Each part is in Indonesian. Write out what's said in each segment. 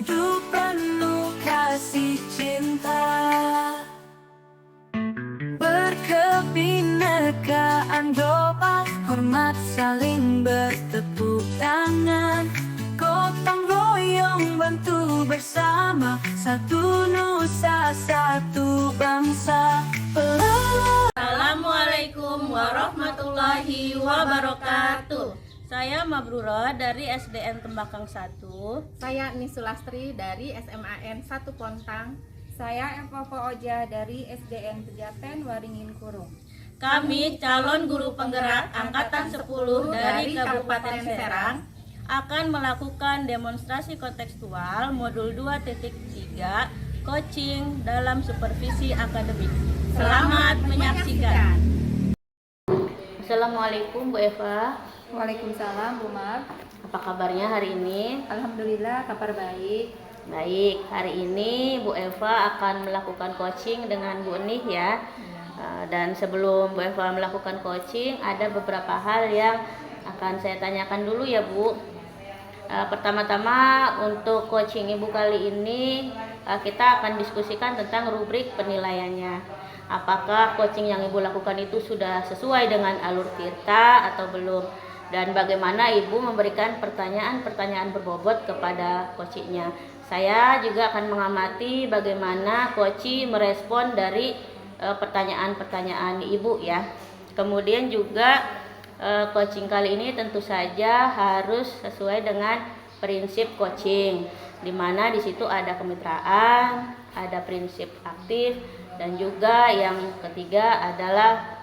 hidup penuh kasih cinta. Berkebinekaan doa, hormat saling bertepuk tangan, gotong royong bantu bersama, satu nusa satu bangsa. Assalamualaikum warahmatullahi wabarakatuh. Saya Mabrura dari SDN Tembakang 1. Saya Nisulastri dari SMAN 1 Pontang. Saya Eva Oja dari SDN Pejaten Waringin Kurung. Kami calon guru penggerak angkatan 10 dari Kabupaten Serang akan melakukan demonstrasi kontekstual modul 2.3 coaching dalam supervisi akademik. Selamat menyaksikan. Assalamualaikum Bu Eva. Waalaikumsalam Bu Mar. Apa kabarnya hari ini? Alhamdulillah kabar baik. Baik, hari ini Bu Eva akan melakukan coaching dengan Bu Nih ya. Dan sebelum Bu Eva melakukan coaching, ada beberapa hal yang akan saya tanyakan dulu ya Bu. Pertama-tama untuk coaching Ibu kali ini kita akan diskusikan tentang rubrik penilaiannya. Apakah coaching yang Ibu lakukan itu sudah sesuai dengan alur kita atau belum? Dan bagaimana Ibu memberikan pertanyaan-pertanyaan berbobot kepada coachingnya. Saya juga akan mengamati bagaimana coaching merespon dari pertanyaan-pertanyaan Ibu ya. Kemudian juga coaching kali ini tentu saja harus sesuai dengan prinsip coaching, di mana di situ ada kemitraan, ada prinsip aktif, dan juga yang ketiga adalah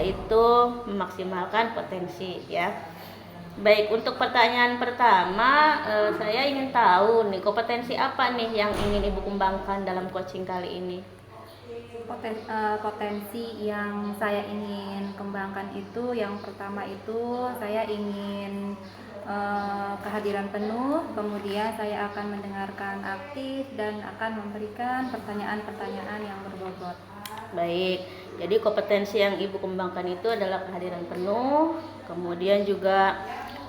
itu memaksimalkan potensi ya. Baik, untuk pertanyaan pertama, saya ingin tahu nih kompetensi apa nih yang ingin Ibu kembangkan dalam coaching kali ini? Potensi yang saya ingin kembangkan itu, yang pertama itu saya ingin kehadiran penuh, kemudian saya akan mendengarkan aktif dan akan memberikan pertanyaan-pertanyaan yang berbobot. Baik, jadi kompetensi yang Ibu kembangkan itu adalah kehadiran penuh, kemudian juga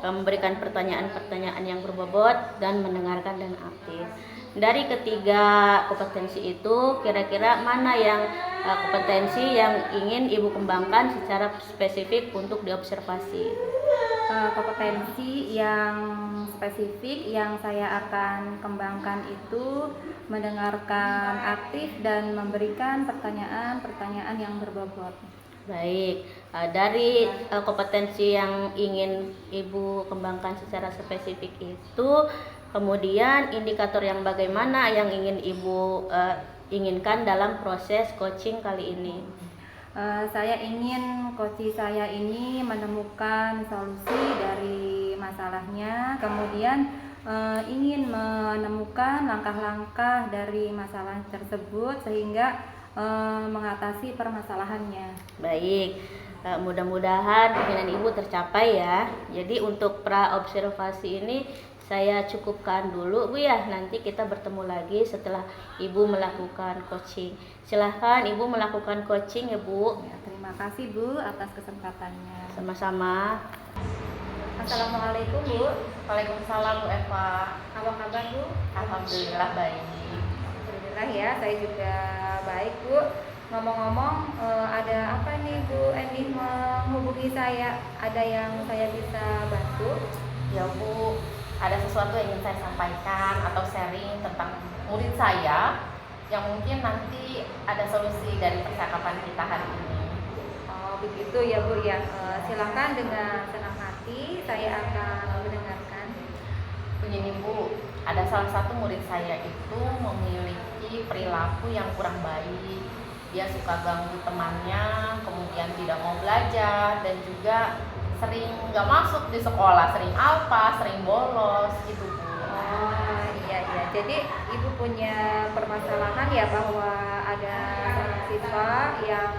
memberikan pertanyaan-pertanyaan yang berbobot dan mendengarkan dan aktif. Dari ketiga kompetensi itu, kira-kira mana yang kompetensi yang ingin Ibu kembangkan secara spesifik untuk diobservasi? Kompetensi yang spesifik yang saya akan kembangkan itu mendengarkan aktif dan memberikan pertanyaan-pertanyaan yang berbobot. Baik, dari kompetensi yang ingin Ibu kembangkan secara spesifik itu, kemudian indikator yang bagaimana yang ingin Ibu inginkan dalam proses coaching kali ini? Saya ingin coach saya ini menemukan solusi dari masalahnya, kemudian ingin menemukan langkah-langkah dari masalah tersebut sehingga mengatasi permasalahannya. Baik, mudah-mudahan keinginan Ibu tercapai ya. Jadi untuk pra-observasi ini saya cukupkan dulu Bu ya, nanti kita bertemu lagi setelah Ibu melakukan coaching. Silahkan Ibu melakukan coaching ya Bu. Ya, terima kasih Bu atas kesempatannya. Sama-sama. Assalamualaikum Bu. Waalaikumsalam Bu Eva. Apa kabar Bu? Alhamdulillah baik. Alhamdulillah ya, saya juga baik Bu. Ngomong-ngomong, ada apa nih Bu Eni menghubungi saya? Ada yang saya bisa bantu? Ya Bu, ada sesuatu yang ingin saya sampaikan atau sharing tentang murid saya yang mungkin nanti ada solusi dari percakapan kita hari ini. Oh begitu ya Bu ya. Silakan dengan senang hati saya akan mendengarkan. Begini Bu, ada salah satu murid saya itu memiliki perilaku yang kurang baik. Dia suka ganggu temannya, kemudian tidak mau belajar, dan juga sering nggak masuk di sekolah, sering alpa, sering bolos gitu Bu. Oh iya. Jadi Ibu punya permasalahan ya bahwa ada seorang siswa yang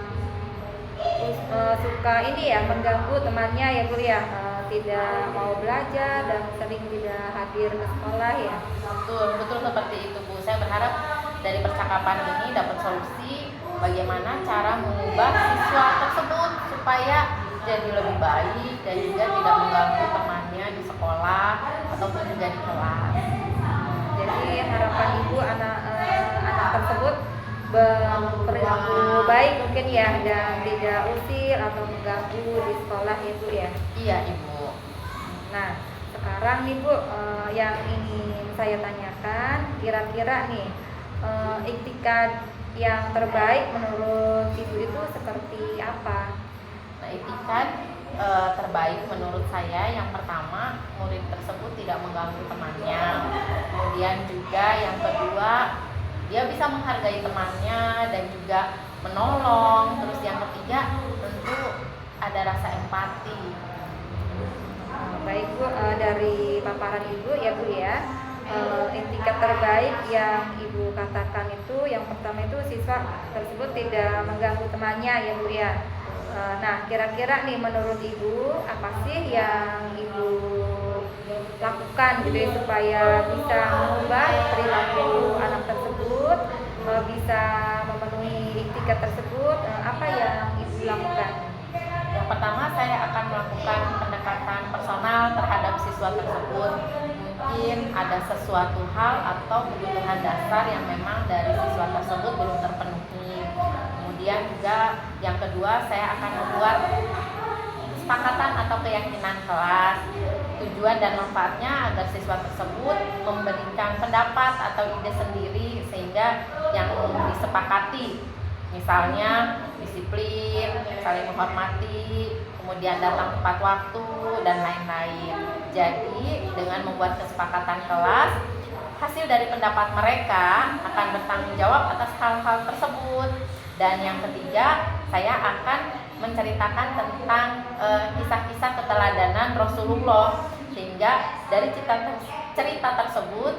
suka ini ya mengganggu temannya ya Bu ya, tidak mau belajar dan sering tidak hadir ke sekolah ya. Betul seperti itu Bu. Saya berharap dari percakapan ini dapat solusi bagaimana cara mengubah siswa tersebut supaya jadi lebih baik dan juga tidak mengganggu temannya di sekolah ataupun juga di kelas. Jadi harapan ibu anak tersebut berperilaku baik mungkin ya, dan tidak usil atau mengganggu di sekolah ya Bu ya. Iya Ibu. Nah sekarang nih Bu, yang ingin saya tanyakan, kira-kira nih iktikad yang terbaik menurut ibu itu seperti apa? Nah, itikad terbaik menurut saya yang pertama, murid tersebut tidak mengganggu temannya. Kemudian juga yang kedua, dia bisa menghargai temannya dan juga menolong. Terus yang ketiga, tentu ada rasa empati. Baik Bu, dari paparan ibu ya Bu ya, etikat terbaik yang ibu katakan itu yang pertama itu siswa tersebut tidak mengganggu temannya ya Bu ya. Nah kira-kira nih menurut ibu apa sih yang ibu lakukan gitu ya, supaya bisa mengubah perilaku anak tersebut, bisa memenuhi etikat tersebut, apa yang ibu lakukan? Yang pertama, saya akan melakukan pendekatan personal terhadap siswa tersebut. Mungkin ada sesuatu hal atau kebutuhan dasar yang memang dari siswa tersebut belum terpenuhi. Kemudian juga yang kedua, saya akan membuat kesepakatan atau keyakinan kelas, tujuan dan manfaatnya agar siswa tersebut memberikan pendapat atau ide sendiri sehingga yang disepakati, misalnya disiplin, saling menghormati, kemudian datang tepat waktu, dan lain-lain. Jadi dengan membuat kesepakatan kelas, hasil dari pendapat mereka akan bertanggung jawab atas hal-hal tersebut. Dan yang ketiga, saya akan menceritakan tentang kisah-kisah keteladanan Rasulullah, sehingga dari cerita tersebut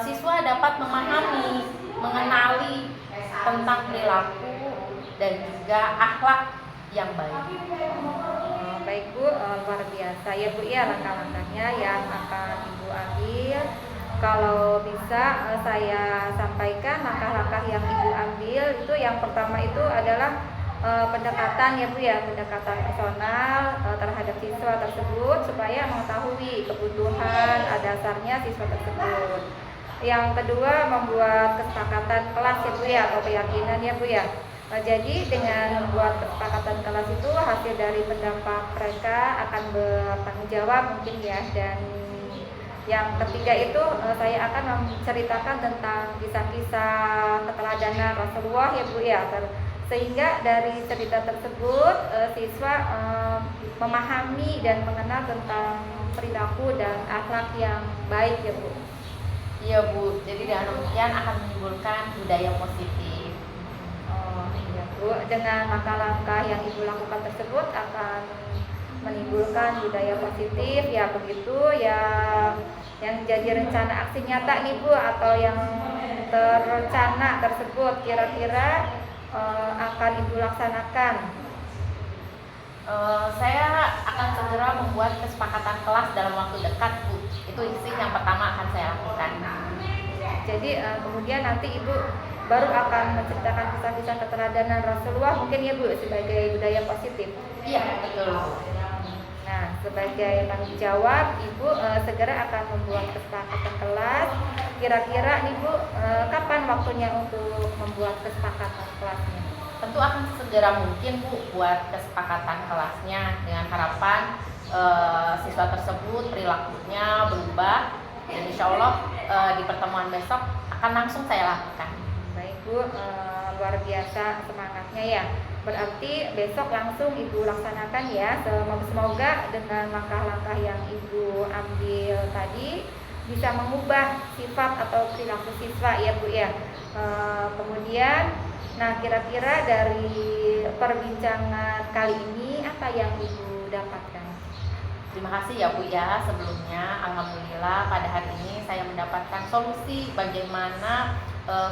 siswa dapat memahami, mengenali tentang perilaku dan juga akhlak yang baik. Baik Bu, luar biasa ya Bu ya langkah-langkahnya yang akan ibu ambil. Kalau bisa saya sampaikan langkah-langkah yang ibu ambil itu yang pertama itu adalah pendekatan ya Bu ya, pendekatan personal terhadap siswa tersebut supaya mengetahui kebutuhan dasarnya siswa tersebut. Yang kedua membuat kesepakatan kelas ya Bu ya, atau keyakinan ya Bu ya. Jadi dengan membuat kesepakatan kelas itu hasil dari pendapat mereka akan bertanggung jawab mungkin ya. Dan yang ketiga itu saya akan menceritakan tentang kisah-kisah keteladanan Rasulullah ya Bu ya, sehingga dari cerita tersebut siswa memahami dan mengenal tentang perilaku dan akhlak yang baik ya Bu. Iya Bu, jadi dengan demikian akan menimbulkan budaya positif. Oh iya Bu, dengan langkah-langkah yang ibu lakukan tersebut akan menimbulkan budaya positif ya, begitu ya. Yang jadi rencana aksi nyata nih Bu, atau yang terencana tersebut kira-kira akan ibu laksanakan? Saya akan segera membuat kesepakatan kelas dalam waktu dekat Bu. Itu isi yang pertama akan saya lakukan. Jadi kemudian nanti ibu baru akan menceritakan kisah-kisah keteladanan Rasulullah mungkin ya Bu, sebagai budaya positif. Iya betul. Nah sebagai tanggung jawab ibu segera akan membuat kesepakatan kelas. Kira-kira nih Bu, kapan waktunya untuk membuat kesepakatan kelasnya? Tentu akan segera mungkin Bu buat kesepakatan kelasnya, dengan harapan siswa tersebut perilakunya berubah, dan insya Allah di pertemuan besok akan langsung saya lakukan. Baik Bu, luar biasa semangatnya ya. Berarti besok langsung ibu laksanakan ya. Semoga dengan langkah-langkah yang ibu ambil tadi bisa mengubah sifat atau perilaku siswa ya Bu ya. Kemudian, nah kira-kira dari perbincangan kali ini apa yang ibu dapatkan? Terima kasih ya Bu ya. Sebelumnya alhamdulillah pada hari ini saya mendapatkan solusi bagaimana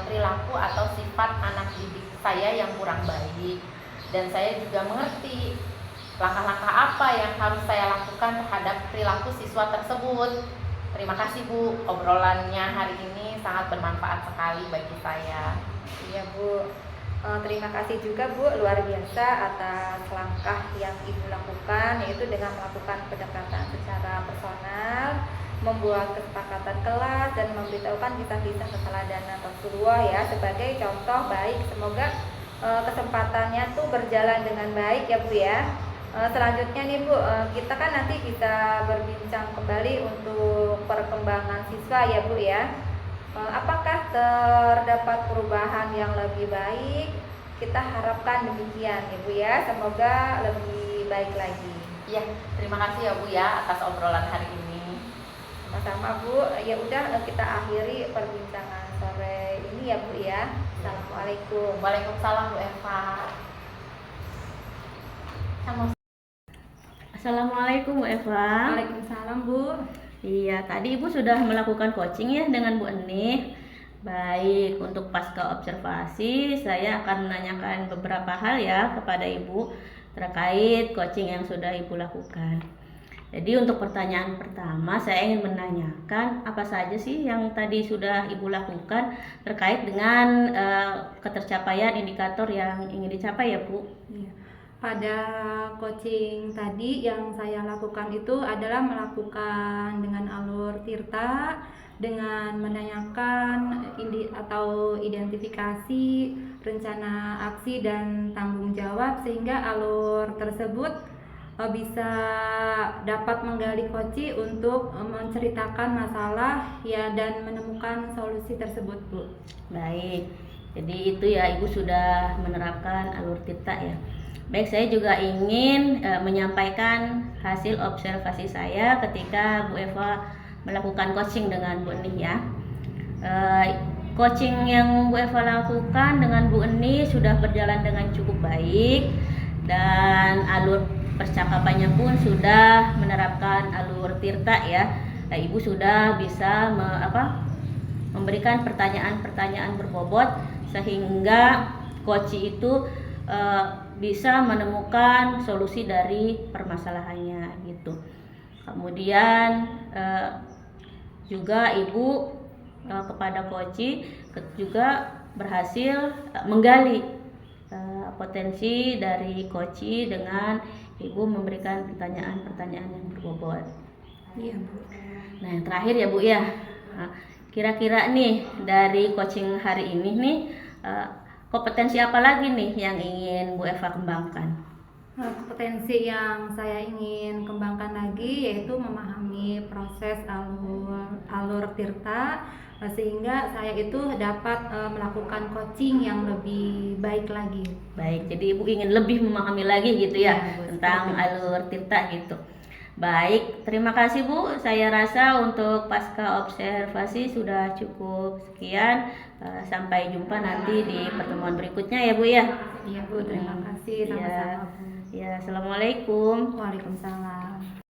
perilaku atau sifat anak didik saya yang kurang baik, dan saya juga mengerti langkah-langkah apa yang harus saya lakukan terhadap perilaku siswa tersebut. Terima kasih Bu, obrolannya hari ini sangat bermanfaat sekali bagi saya. Iya Bu, terima kasih juga Bu, luar biasa atas langkah yang ibu lakukan, yaitu dengan melakukan pendekatan secara personal membuat kesepakatan kelas dan memberitahukan kisah-kisah keteladanan Rasulullah ya sebagai contoh baik. Semoga kesempatannya tuh berjalan dengan baik ya Bu ya. Selanjutnya nih Bu, kita kan nanti bisa berbincang kembali untuk perkembangan siswa ya Bu ya. Apakah terdapat perubahan yang lebih baik? Kita harapkan demikian ya Bu ya. Semoga lebih baik lagi. Iya, terima kasih ya Bu ya atas obrolan hari ini. Sama-sama Bu. Ya udah kita akhiri perbincangan sore ini ya Bu ya. Assalamualaikum. Waalaikumsalam Bu Eva. Assalamualaikum Bu Eva. Waalaikumsalam Bu. Iya, tadi Ibu sudah melakukan coaching ya dengan Bu Enih. Baik, untuk pasca observasi saya akan menanyakan beberapa hal ya kepada Ibu terkait coaching yang sudah Ibu lakukan. Jadi untuk pertanyaan pertama saya ingin menanyakan apa saja sih yang tadi sudah Ibu lakukan terkait dengan ketercapaian indikator yang ingin dicapai ya Bu? Iya. Pada coaching tadi yang saya lakukan itu adalah melakukan dengan alur Tirta dengan menanyakan atau identifikasi rencana aksi dan tanggung jawab sehingga alur tersebut bisa dapat menggali koci untuk menceritakan masalah ya dan menemukan solusi tersebut Bu. Baik, jadi itu ya Ibu sudah menerapkan alur Tirta ya. Baik, saya juga ingin menyampaikan hasil observasi saya ketika Bu Eva melakukan coaching dengan Bu Enih ya. Coaching yang Bu Eva lakukan dengan Bu Enih sudah berjalan dengan cukup baik dan alur percakapannya pun sudah menerapkan alur Tirta ya. Nah, Ibu sudah bisa memberikan pertanyaan-pertanyaan berbobot sehingga coach itu bisa menemukan solusi dari permasalahannya gitu. Kemudian juga Ibu kepada coach juga berhasil menggali potensi dari coach dengan Ibu memberikan pertanyaan-pertanyaan yang berbobot. Iya Bu. Nah yang terakhir ya Bu ya, kira-kira nih dari coaching hari ini nih kompetensi apa lagi nih yang ingin Bu Eva kembangkan? Kompetensi yang saya ingin kembangkan lagi yaitu memahami proses alur Tirta sehingga saya itu dapat melakukan coaching yang lebih baik lagi. Baik, jadi Ibu ingin lebih memahami lagi gitu ya, Bu, tentang alur Tirta gitu. Baik, terima kasih Bu. Saya rasa untuk pasca observasi sudah cukup sekian. Sampai jumpa nanti di pertemuan berikutnya ya Bu ya. Iya Bu, terima kasih sama-sama Bu. Ya, assalamualaikum. Waalaikumsalam.